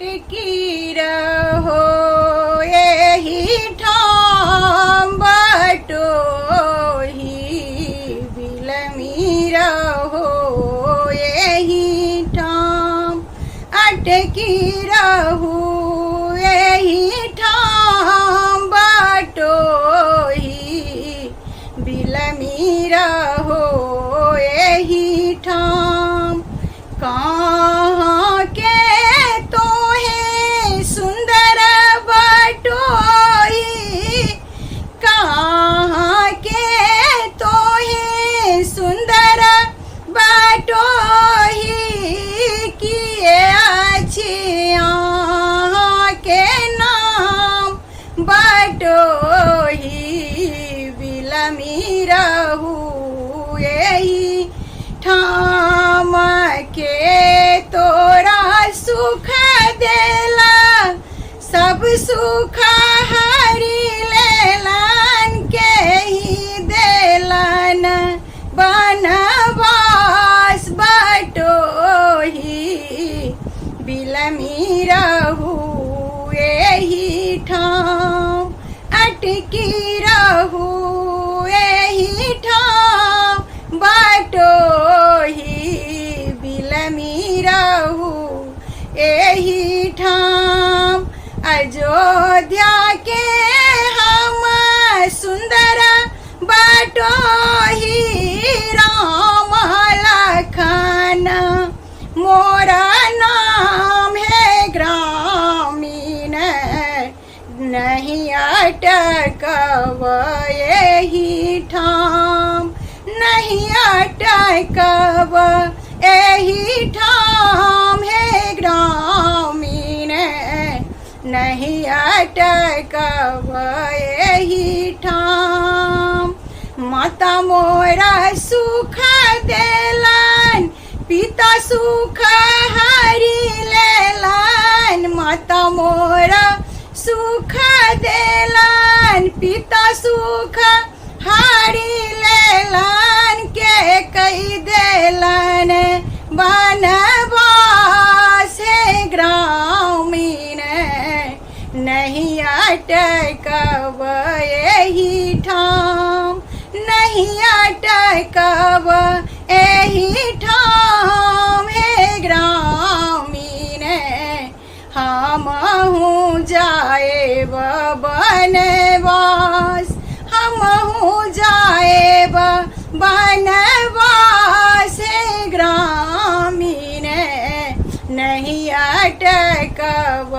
अटकी रहो यही ठाम बटोही बिलमी रहो यही ठाम अटकी रहो यही ठाम बटोही बिलमी रहो यही ठाम। कहाँ के तो है सुंदर बटोही कहाँ के तो है सुंदर बटोही किए अच्छे के नाम बटोही बिलमी रहू यही ठाम के तोरा सुख देला सब सुख हरि लेलन के ही देलन बनवास बटोही बिलमी रहू यही ठाम अटकी रहू यही ठाम बटोही बिलमी रहू यही ठाम। अयोध्या के हम सुंदर बटोही राम लखन मोरा नाम है ग्रामीण नहीं अटकव यही ठाम नहीं अटकव यही ठाम है ग्रामीण नहीं अटकव यही ठाम। माता मोरा सुख देलन पिता सुख हरि लेलन माता मोरा सुख देलन पिता सुख हरि लेलन के कई देलन बनवास है ग्रामीण नहीं अटकव यही ठाम नहीं अटकव यही ठाम है ग्रामीण हम हूँ जाए बनवास हम हूँ जाए बनवास है ग्रामीण नहीं अटकव